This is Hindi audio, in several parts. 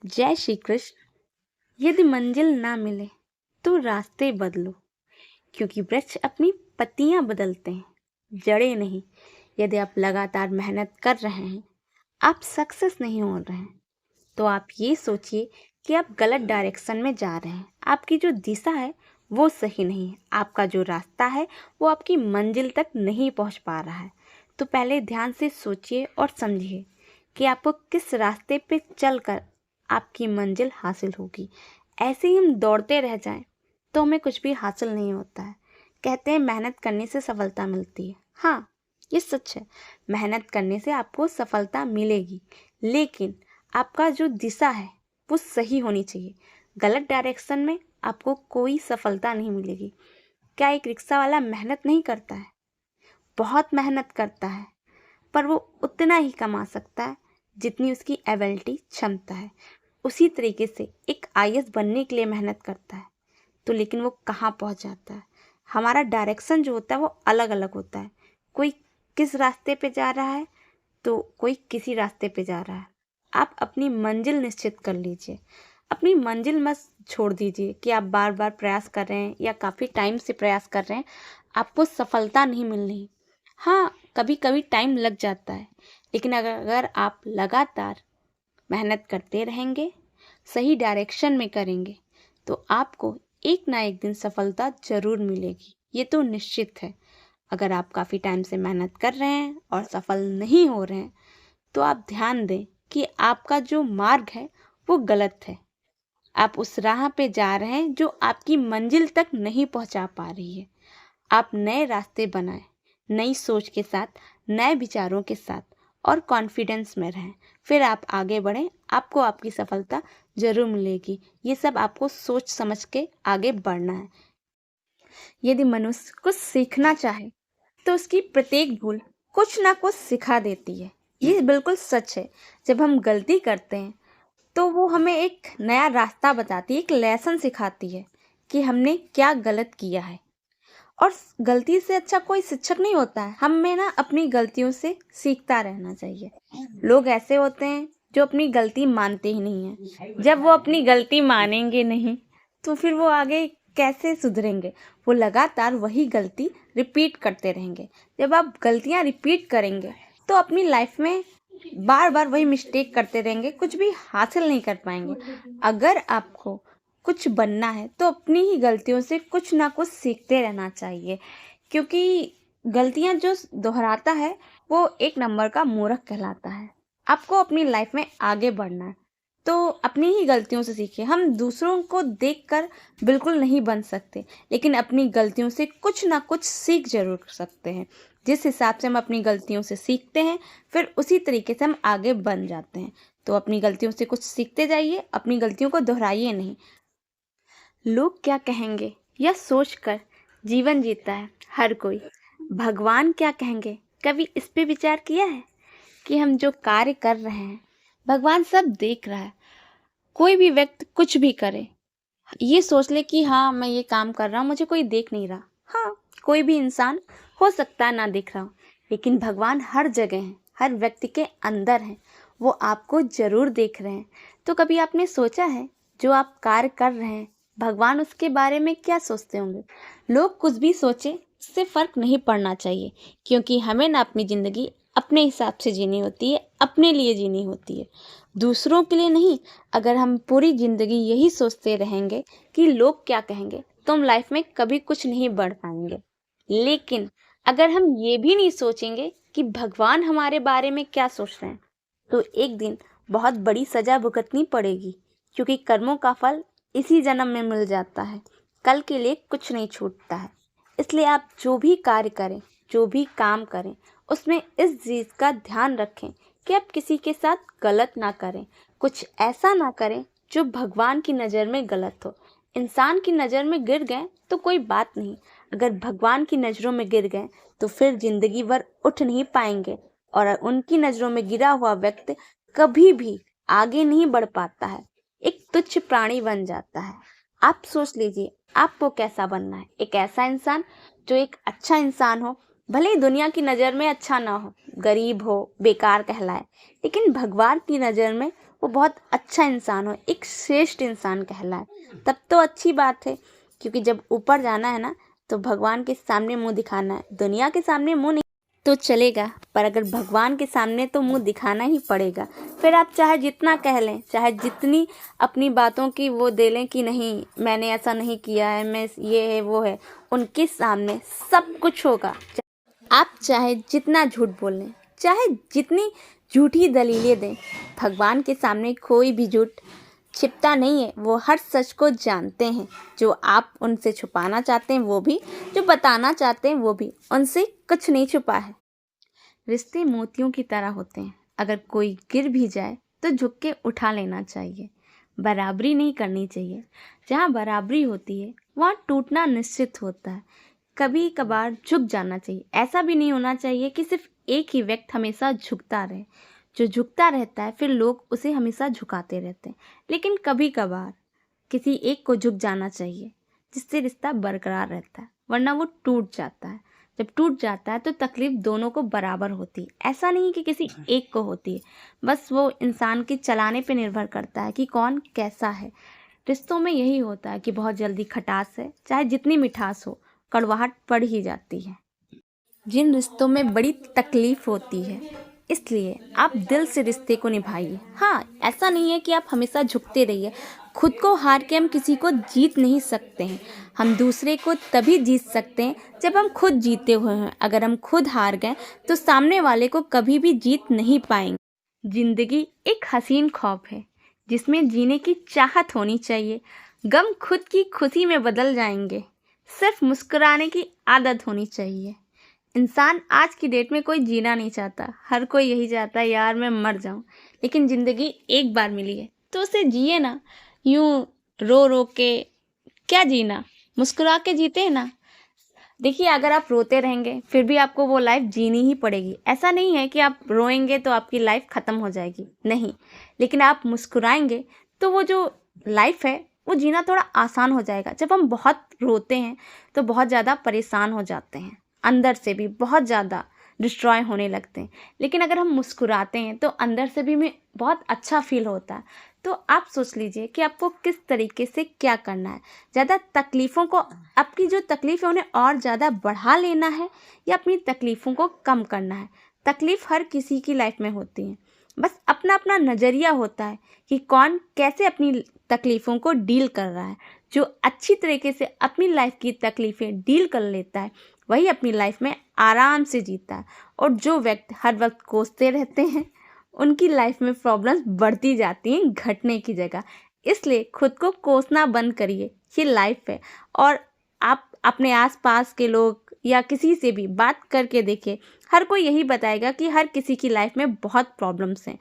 जय श्री कृष्ण। यदि मंजिल ना मिले तो रास्ते बदलो, क्योंकि वृक्ष अपनी पत्तियां बदलते हैं, जड़ें नहीं। यदि आप लगातार मेहनत कर रहे हैं, आप सक्सेस नहीं हो रहे हैं, तो आप ये सोचिए कि आप गलत डायरेक्शन में जा रहे हैं। आपकी जो दिशा है वो सही नहीं है। आपका जो रास्ता है वो आपकी मंजिल तक नहीं पहुंच पा रहा है। तो पहले ध्यान से सोचिए और समझिए कि आपको किस रास्ते पे चलकर आपकी मंजिल हासिल होगी। ऐसे ही हम दौड़ते रह जाएं तो हमें कुछ भी हासिल नहीं होता है। कहते हैं मेहनत करने से सफलता मिलती है। हाँ, ये सच है, मेहनत करने से आपको सफलता मिलेगी, लेकिन आपका जो दिशा है वो सही होनी चाहिए। गलत डायरेक्शन में आपको कोई सफलता नहीं मिलेगी। क्या एक रिक्शा वाला मेहनत नहीं करता है? बहुत मेहनत करता है, पर वो उतना ही कमा सकता है जितनी उसकी एबिलिटी क्षमता है। उसी तरीके से एक आईएएस बनने के लिए मेहनत करता है, तो लेकिन वो कहाँ पहुँच जाता है। हमारा डायरेक्शन जो होता है वो अलग अलग होता है। कोई किस रास्ते पे जा रहा है तो कोई किसी रास्ते पे जा रहा है। आप अपनी मंजिल निश्चित कर लीजिए। अपनी मंजिल मत छोड़ दीजिए कि आप बार बार प्रयास कर रहे हैं या काफ़ी टाइम से प्रयास कर रहे हैं, आपको सफलता नहीं मिल रही। हाँ, कभी कभी टाइम लग जाता है, लेकिन अगर आप लगातार मेहनत करते रहेंगे, सही डायरेक्शन में करेंगे, तो आपको एक ना एक दिन सफलता जरूर मिलेगी। ये तो निश्चित है। अगर आप काफ़ी टाइम से मेहनत कर रहे हैं और सफल नहीं हो रहे हैं, तो आप ध्यान दें कि आपका जो मार्ग है वो गलत है। आप उस राह पे जा रहे हैं जो आपकी मंजिल तक नहीं पहुंचा पा रही है। आप नए रास्ते बनाएं, नई सोच के साथ, नए विचारों के साथ और कॉन्फिडेंस में रहें। फिर आप आगे बढ़ें, आपको आपकी सफलता जरूर मिलेगी। ये सब आपको सोच समझ के आगे बढ़ना है। यदि मनुष्य कुछ सीखना चाहे तो उसकी प्रत्येक भूल कुछ ना कुछ सिखा देती है। ये बिल्कुल सच है। जब हम गलती करते हैं तो वो हमें एक नया रास्ता बताती है, एक लेसन सिखाती है कि हमने क्या गलत किया है। और गलती से अच्छा कोई शिक्षक नहीं होता है। हमें ना अपनी गलतियों से सीखता रहना चाहिए। लोग ऐसे होते हैं जो अपनी गलती मानते ही नहीं हैं। जब वो अपनी गलती मानेंगे नहीं तो फिर वो आगे कैसे सुधरेंगे। वो लगातार वही गलती रिपीट करते रहेंगे। जब आप गलतियां रिपीट करेंगे तो अपनी लाइफ में बार बार वही मिस्टेक करते रहेंगे, कुछ भी हासिल नहीं कर पाएंगे। अगर आपको कुछ बनना है तो अपनी ही गलतियों से कुछ ना कुछ सीखते रहना चाहिए, क्योंकि गलतियां जो दोहराता है वो एक नंबर का मूर्ख कहलाता है। आपको अपनी लाइफ में आगे बढ़ना है तो अपनी ही गलतियों से सीखिए। हम दूसरों को देखकर बिल्कुल नहीं बन सकते, लेकिन अपनी गलतियों से कुछ ना कुछ सीख जरूर सकते हैं। जिस हिसाब से हम अपनी गलतियों से सीखते हैं, फिर उसी तरीके से हम आगे बन जाते हैं। तो अपनी गलतियों से कुछ सीखते जाइए, अपनी गलतियों को दोहराइए नहीं। लोग क्या कहेंगे यह सोचकर जीवन जीता है हर कोई। भगवान क्या कहेंगे, कभी इस पे विचार किया है कि हम जो कार्य कर रहे हैं भगवान सब देख रहा है। कोई भी व्यक्ति कुछ भी करे, ये सोच ले कि हाँ मैं ये काम कर रहा हूँ, मुझे कोई देख नहीं रहा। हाँ, कोई भी इंसान हो सकता है ना देख रहा हो, लेकिन भगवान हर जगह है, हर व्यक्ति के अंदर है। वो आपको जरूर देख रहे हैं। तो कभी आपने सोचा है जो आप कार्य कर रहे हैं भगवान उसके बारे में क्या सोचते होंगे? लोग कुछ भी सोचे, इससे फर्क नहीं पड़ना चाहिए, क्योंकि हमें ना अपनी जिंदगी अपने हिसाब से जीनी होती है, अपने लिए जीनी होती है, दूसरों के लिए नहीं। अगर हम पूरी जिंदगी यही सोचते रहेंगे कि लोग क्या कहेंगे, तो हम लाइफ में कभी कुछ नहीं बढ़ पाएंगे। लेकिन अगर हम ये भी नहीं सोचेंगे कि भगवान हमारे बारे में क्या सोच रहे हैं, तो एक दिन बहुत बड़ी सजा भुगतनी पड़ेगी, क्योंकि कर्मों का फल इसी जन्म में मिल जाता है। कल के लिए कुछ नहीं छूटता है। इसलिए आप जो भी कार्य करें, जो भी काम करें, उसमें इस चीज़ का ध्यान रखें कि आप किसी के साथ गलत ना करें, कुछ ऐसा ना करें जो भगवान की नज़र में गलत हो। इंसान की नज़र में गिर गए तो कोई बात नहीं, अगर भगवान की नज़रों में गिर गए तो फिर जिंदगी भर उठ नहीं पाएंगे, और उनकी नज़रों में गिरा हुआ व्यक्ति कभी भी आगे नहीं बढ़ पाता है, एक तुच्छ प्राणी बन जाता है। आप सोच लीजिए आपको कैसा बनना है। एक ऐसा इंसान जो एक अच्छा इंसान हो, भले ही दुनिया की नज़र में अच्छा ना हो, गरीब हो, बेकार कहलाए, लेकिन भगवान की नज़र में वो बहुत अच्छा इंसान हो, एक श्रेष्ठ इंसान कहलाए, तब तो अच्छी बात है। क्योंकि जब ऊपर जाना है ना, तो भगवान के सामने मुंह दिखाना है। दुनिया के सामने मुंह नहीं तो चलेगा, पर अगर भगवान के सामने तो मुंह दिखाना ही पड़ेगा। फिर आप चाहे जितना कह लें, चाहे जितनी अपनी बातों की वो दे लें कि नहीं मैंने ऐसा नहीं किया है, मैं ये है वो है, उनके सामने सब कुछ होगा। आप चाहे जितना झूठ बोल लें, चाहे जितनी झूठी दलीलें दें, भगवान के सामने कोई भी झूठ छिपता नहीं है। वो हर सच को जानते हैं, जो आप उनसे छुपाना चाहते हैं वो भी, जो बताना चाहते हैं वो भी, उनसे कुछ नहीं छुपा है। रिश्ते मोतियों की तरह होते हैं, अगर कोई गिर भी जाए तो झुक के उठा लेना चाहिए। बराबरी नहीं करनी चाहिए, जहाँ बराबरी होती है वहाँ टूटना निश्चित होता है। कभी कभार झुक जाना चाहिए, ऐसा भी नहीं होना चाहिए कि सिर्फ एक ही व्यक्ति हमेशा झुकता रहे। जो झुकता रहता है फिर लोग उसे हमेशा झुकाते रहते हैं। लेकिन कभी कभार किसी एक को झुक जाना चाहिए, जिससे रिश्ता बरकरार रहता है, वरना वो टूट जाता है। जब टूट जाता है तो तकलीफ दोनों को बराबर होती है, ऐसा नहीं कि किसी एक को होती है। बस वो इंसान के चलाने पे निर्भर करता है कि कौन कैसा है। रिश्तों में यही होता है कि बहुत जल्दी खटास है, चाहे जितनी मिठास हो, कड़वाहट पड़ ही जाती है। जिन रिश्तों में बड़ी तकलीफ होती है, इसलिए आप दिल से रिश्ते को निभाइए। हाँ, ऐसा नहीं है कि आप हमेशा झुकते रहिए। खुद को हार के हम किसी को जीत नहीं सकते हैं। हम दूसरे को तभी जीत सकते हैं जब हम खुद जीते हुए हैं। अगर हम खुद हार गए तो सामने वाले को कभी भी जीत नहीं पाएंगे। जिंदगी एक हसीन ख्वाब है, जिसमें जीने की चाहत होनी चाहिए। गम खुद की खुशी में बदल जाएंगे, सिर्फ मुस्कुराने की आदत होनी चाहिए। इंसान आज की डेट में कोई जीना नहीं चाहता, हर कोई यही चाहता है यार मैं मर जाऊं। लेकिन ज़िंदगी एक बार मिली है तो उसे जिए ना। यूं रो रो के क्या जीना, मुस्कुरा के जीते हैं ना। देखिए, अगर आप रोते रहेंगे फिर भी आपको वो लाइफ जीनी ही पड़ेगी। ऐसा नहीं है कि आप रोएंगे तो आपकी लाइफ ख़त्म हो जाएगी, नहीं। लेकिन आप मुस्कुराएंगे तो वो जो लाइफ है वो जीना थोड़ा आसान हो जाएगा। जब हम बहुत रोते हैं तो बहुत ज़्यादा परेशान हो जाते हैं, अंदर से भी बहुत ज़्यादा डिस्ट्रॉय होने लगते हैं। लेकिन अगर हम मुस्कुराते हैं तो अंदर से भी हमें बहुत अच्छा फील होता है। तो आप सोच लीजिए कि आपको किस तरीके से क्या करना है। ज़्यादा तकलीफ़ों को, आपकी जो तकलीफ़ है उन्हें और ज़्यादा बढ़ा लेना है या अपनी तकलीफ़ों को कम करना है। तकलीफ़ हर किसी की लाइफ में होती है, बस अपना अपना नज़रिया होता है कि कौन कैसे अपनी तकलीफ़ों को डील कर रहा है। जो अच्छी तरीके से अपनी लाइफ की तकलीफ़ें डील कर लेता है वही अपनी लाइफ में आराम से जीता है। और जो व्यक्ति हर वक्त कोसते रहते हैं उनकी लाइफ में प्रॉब्लम्स बढ़ती जाती हैं, घटने की जगह। इसलिए खुद को कोसना बंद करिए, ये लाइफ है। और आप अपने आसपास के लोग या किसी से भी बात करके देखिए, हर कोई यही बताएगा कि हर किसी की लाइफ में बहुत प्रॉब्लम्स हैं।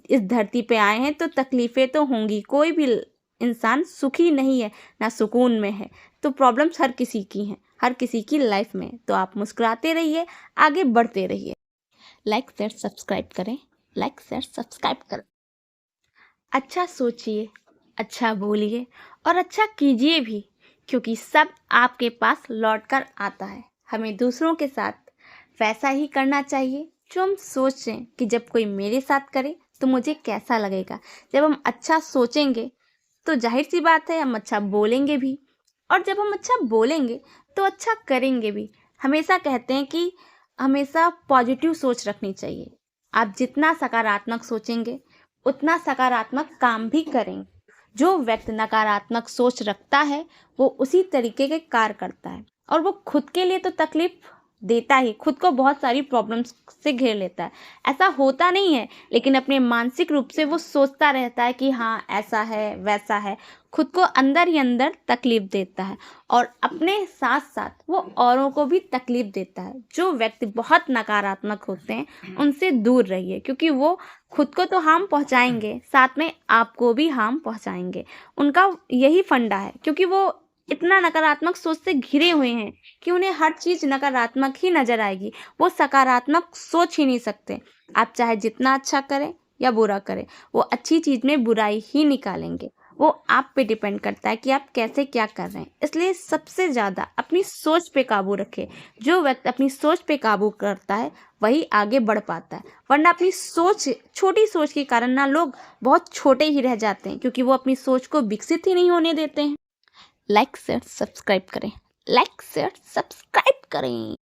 इस धरती पे आए हैं तो तकलीफ़ें तो होंगी, कोई भी इंसान सुखी नहीं है ना सुकून में है। तो प्रॉब्लम्स हर किसी की हैं, हर किसी की लाइफ में। तो आप मुस्कुराते रहिए, आगे बढ़ते रहिए। लाइक शेयर सब्सक्राइब करें, लाइक शेयर सब्सक्राइब करें। अच्छा सोचिए, अच्छा बोलिए और अच्छा कीजिए भी, क्योंकि सब आपके पास लौट कर आता है। हमें दूसरों के साथ वैसा ही करना चाहिए जो हम सोचें कि जब कोई मेरे साथ करे तो मुझे कैसा लगेगा। जब हम अच्छा सोचेंगे तो जाहिर सी बात है हम अच्छा बोलेंगे भी, और जब हम अच्छा बोलेंगे तो अच्छा करेंगे भी। हमेशा कहते हैं कि हमेशा पॉजिटिव सोच रखनी चाहिए। आप जितना सकारात्मक सोचेंगे उतना सकारात्मक काम भी करेंगे। जो व्यक्ति नकारात्मक सोच रखता है वो उसी तरीके के कार्य करता है, और वो खुद के लिए तो तकलीफ देता ही, खुद को बहुत सारी प्रॉब्लम्स से घेर लेता है। ऐसा होता नहीं है, लेकिन अपने मानसिक रूप से वो सोचता रहता है कि हाँ ऐसा है वैसा है, खुद को अंदर ही अंदर तकलीफ देता है, और अपने साथ साथ वो औरों को भी तकलीफ देता है। जो व्यक्ति बहुत नकारात्मक होते हैं उनसे दूर रहिए, क्योंकि वो खुद को तो हार्म पहुंचाएंगे, साथ में आपको भी हार्म पहुंचाएंगे। उनका यही फंडा है, क्योंकि वो इतना नकारात्मक सोच से घिरे हुए हैं कि उन्हें हर चीज़ नकारात्मक ही नज़र आएगी। वो सकारात्मक सोच ही नहीं सकते। आप चाहे जितना अच्छा करें या बुरा करें, वो अच्छी चीज़ में बुराई ही निकालेंगे। वो आप पे डिपेंड करता है कि आप कैसे क्या कर रहे हैं। इसलिए सबसे ज़्यादा अपनी सोच पे काबू रखें। जो व्यक्ति अपनी सोच पे काबू करता है वही आगे बढ़ पाता है, वरना अपनी सोच, छोटी सोच के कारण ना लोग बहुत छोटे ही रह जाते हैं, क्योंकि वो अपनी सोच को विकसित ही नहीं होने देते हैं। लाइक शेयर सब्सक्राइब करें, लाइक शेयर सब्सक्राइब करें।